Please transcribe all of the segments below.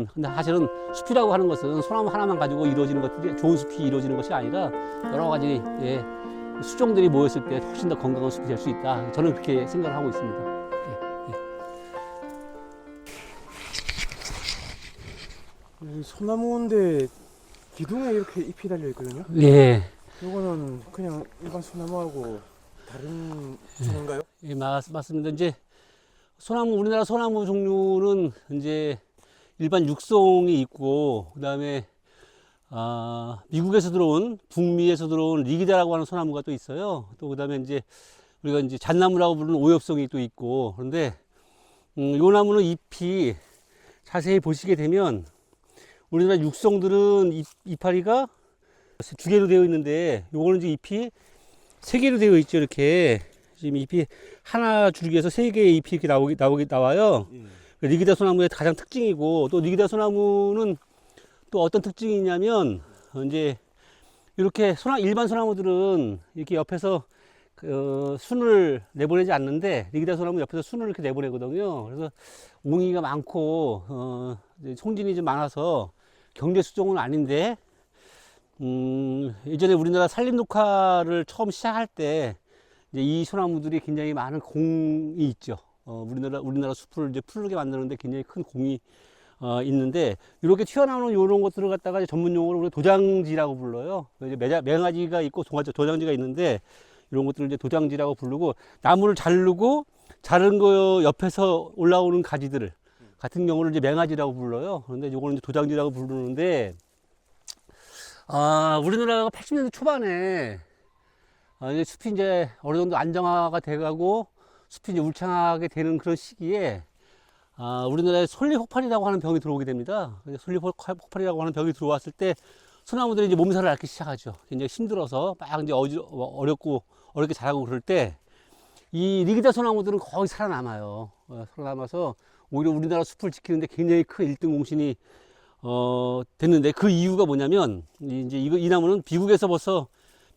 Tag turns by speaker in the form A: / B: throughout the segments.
A: 숲은. 근데 사실은 숲이라고 하는 것은 소나무 하나만 가지고 이루어지는 것들이 좋은 숲이 이루어지는 것이 아니라 여러 가지 수종들이 모였을 때 훨씬 더 건강한 숲이 될 수 있다. 저는 그렇게 생각을 하고 있습니다.
B: 소나무인데 기둥에 이렇게 잎이 달려 있거든요.
A: 예.
B: 이거는 그냥 일반 소나무하고 다른 종인가요?
A: 예, 맞습니다. 이제 소나무, 우리나라 소나무 종류는 이제 일반 육송이 있고, 그 다음에, 미국에서 들어온, 북미에서 들어온 리기다라고 하는 소나무가 또 있어요. 또 그 다음에 이제 우리가 이제 잣나무라고 부르는 오엽송이 또 있고, 그런데, 요 나무는 잎이 자세히 보시게 되면, 우리나라 육송들은 이파리가 두 개로 되어 있는데, 요거는 이제 잎이 세 개로 되어 있죠, 이렇게. 지금 잎이 하나 줄기에서 세 개의 잎이 이렇게 나와요. 리기다 소나무의 가장 특징이고, 또 리기다 소나무는 또 어떤 특징이 있냐면, 이제 이렇게 일반 소나무들은 이렇게 옆에서 순을 내보내지 않는데, 리기다 소나무 옆에서 순을 이렇게 내보내거든요. 그래서 옹이가 많고, 송진이 좀 많아서 경제 수종은 아닌데, 예전에 우리나라 산림 녹화를 처음 시작할 때, 이제 이 소나무들이 굉장히 많은 공이 있죠. 우리나라 숲을 이제 푸르게 만드는데 굉장히 큰 공이 있는데, 이렇게 튀어나오는 이런 것들을 갖다가 이제 전문 용어로 우리가 도장지라고 불러요. 이제 매가지가 있고 도장지가 있는데, 이런 것들을 이제 도장지라고 부르고, 나무를 자른 거 옆에서 올라오는 가지들 같은 경우를 이제 맹아지라고 불러요. 그런데 이거는 이제 도장지라고 부르는데, 우리나라가 80년대 초반에 이제 숲이 이제 어느 정도 안정화가 돼가고 숲이 이제 울창하게 되는 그런 시기에 우리나라에 솔잎폭발이라고 하는 병이 들어오게 됩니다. 솔잎폭발이라고 하는 병이 들어왔을 때 소나무들이 이제 몸살을 앓기 시작하죠. 굉장히 힘들어서 막 이제 어렵게 자라고 그럴 때 이 리기다 소나무들은 거의 살아남아요. 살아남아서 오히려 우리나라 숲을 지키는데 굉장히 큰 1등 공신이 됐는데, 그 이유가 뭐냐면 이제 이 나무는 미국에서 벌써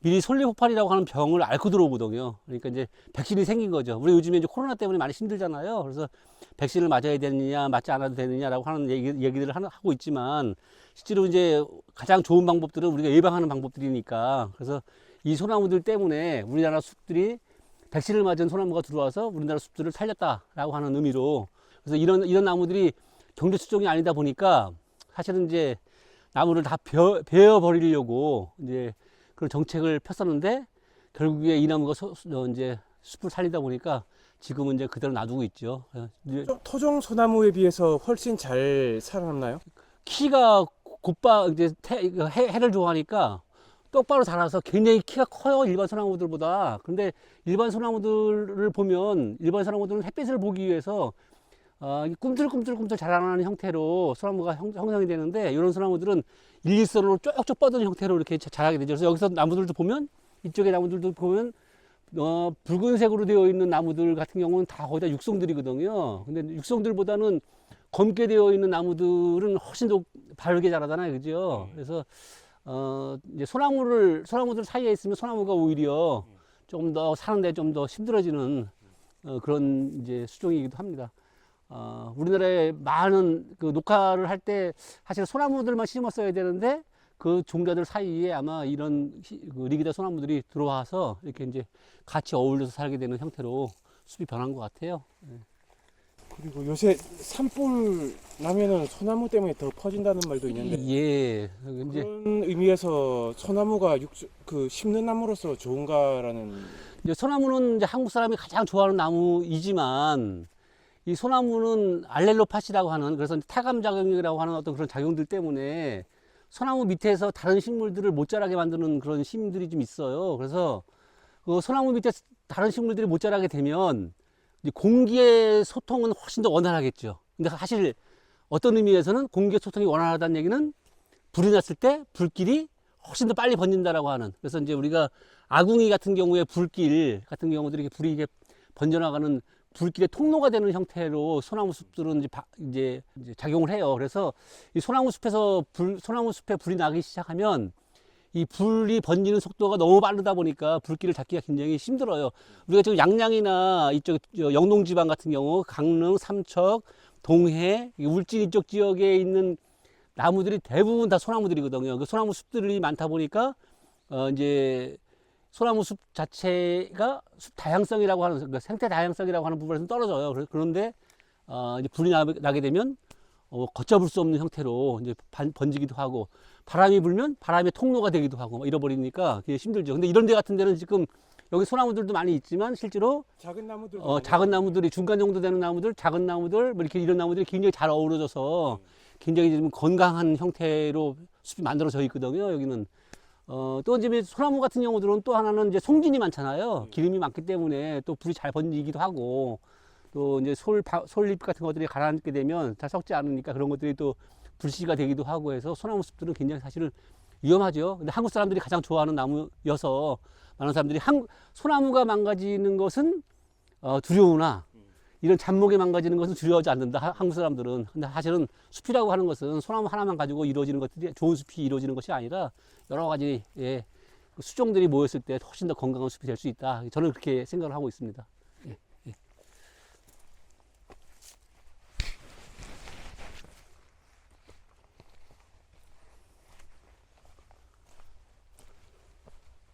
A: 미리 솔잎폭발이라고 하는 병을 앓고 들어오거든요. 그러니까 이제 백신이 생긴 거죠. 우리 요즘에 이제 코로나 때문에 많이 힘들잖아요. 그래서 백신을 맞아야 되느냐, 맞지 않아도 되느냐라고 하는 얘기들을 하고 있지만, 실제로 이제 가장 좋은 방법들은 우리가 예방하는 방법들이니까, 그래서 이 소나무들 때문에 우리나라 숲들이 백신을 맞은 소나무가 들어와서 우리나라 숲들을 살렸다라고 하는 의미로, 그래서 이런 나무들이 경제 수종이 아니다 보니까 사실은 이제 나무를 다 베어 버리려고 이제 그런 정책을 폈었는데, 결국에 이 나무가 이제 숲을 살리다 보니까 지금은 이제 그대로 놔두고 있죠.
B: 토종 소나무에 비해서 훨씬 잘 살아남나요?
A: 키가 이제 해를 좋아하니까 똑바로 자라서 굉장히 키가 커요, 일반 소나무들보다. 근데 일반 소나무들을 보면, 일반 소나무들은 햇빛을 보기 위해서 꿈틀꿈틀 자라나는 형태로 소나무가 형성이 되는데, 이런 소나무들은 일직선으로 쭉쭉 뻗은 형태로 이렇게 자라게 되죠. 그래서 여기서 나무들도 보면, 이쪽에 나무들도 보면 붉은색으로 되어 있는 나무들 같은 경우는 다 거의 다 육송들이거든요. 근데 육송들보다는 검게 되어 있는 나무들은 훨씬 더 바르게 자라잖아요, 그죠? 그래서 이제 소나무들 사이에 있으면 소나무가 오히려 조금 더 사는데 좀 더 힘들어지는 그런 이제 수종이기도 합니다. 우리나라에 많은 그 녹화를 할 때 사실 소나무들만 심었어야 되는데, 그 종자들 사이에 아마 이런 그 리기다 소나무들이 들어와서 이렇게 이제 같이 어울려서 살게 되는 형태로 숲이 변한 것 같아요.
B: 그리고 요새 산불 나면은 소나무 때문에 더 퍼진다는 말도 있는데,
A: 예. 이제
B: 그런 의미에서 소나무가 심는 나무로서 좋은가라는.
A: 이제 소나무는 이제 한국 사람이 가장 좋아하는 나무이지만, 이 소나무는 알렐로팟이라고 하는, 그래서 타감작용이라고 하는 어떤 그런 작용들 때문에 소나무 밑에서 다른 식물들을 못 자라게 만드는 그런 힘들이 좀 있어요. 그래서 그 소나무 밑에 다른 식물들이 못 자라게 되면 이제 공기의 소통은 훨씬 더 원활하겠죠. 근데 사실 어떤 의미에서는 공기의 소통이 원활하다는 얘기는 불이 났을 때 불길이 훨씬 더 빨리 번진다라고 하는, 그래서 이제 우리가 아궁이 같은 경우에 불길 같은 경우들이 이렇게 불이 이게 번져나가는 불길의 통로가 되는 형태로 소나무 숲들은 이제 작용을 해요. 그래서 이 소나무 숲에 불이 나기 시작하면 이 불이 번지는 속도가 너무 빠르다 보니까 불길을 잡기가 굉장히 힘들어요. 우리가 지금 양양이나 이쪽 영동지방 같은 경우, 강릉, 삼척, 동해, 이 울진 이쪽 지역에 있는 나무들이 대부분 다 소나무들이거든요. 그 소나무 숲들이 많다 보니까 이제 소나무 숲 자체가 숲 다양성이라고 하는, 그러니까 생태 다양성이라고 하는 부분에서 떨어져요. 그런데 이제 불이 나게 되면 걷잡을 수 없는 형태로 이제 번지기도 하고, 바람이 불면 바람의 통로가 되기도 하고 잃어버리니까 그게 힘들죠. 근데 이런 데 같은 데는 지금 여기 소나무들도 많이 있지만 실제로
B: 작은 나무들도
A: 작은 나무들이 중간 정도 되는 나무들, 작은 나무들, 뭐 이렇게 이런 나무들이 굉장히 잘 어우러져서 굉장히 좀 건강한 형태로 숲이 만들어져 있거든요. 여기는 또 이제 소나무 같은 경우들은 또 하나는 이제 송진이 많잖아요. 기름이 많기 때문에 또 불이 잘 번지기도 하고, 또 이제 솔잎 같은 것들이 가라앉게 되면 잘 썩지 않으니까 그런 것들이 또 불씨가 되기도 하고 해서 소나무 숲들은 굉장히 사실은 위험하죠. 근데 한국 사람들이 가장 좋아하는 나무여서 많은 사람들이 소나무가 망가지는 것은 두려우나 이런 잡목이 망가지는 것은 두려워하지 않는다, 한국 사람들은. 근데 사실은 숲이라고 하는 것은 소나무 하나만 가지고 이루어지는 것들이, 좋은 숲이 이루어지는 것이 아니라 여러 가지 수종들이 모였을 때 훨씬 더 건강한 숲이 될 수 있다. 저는 그렇게 생각을 하고 있습니다.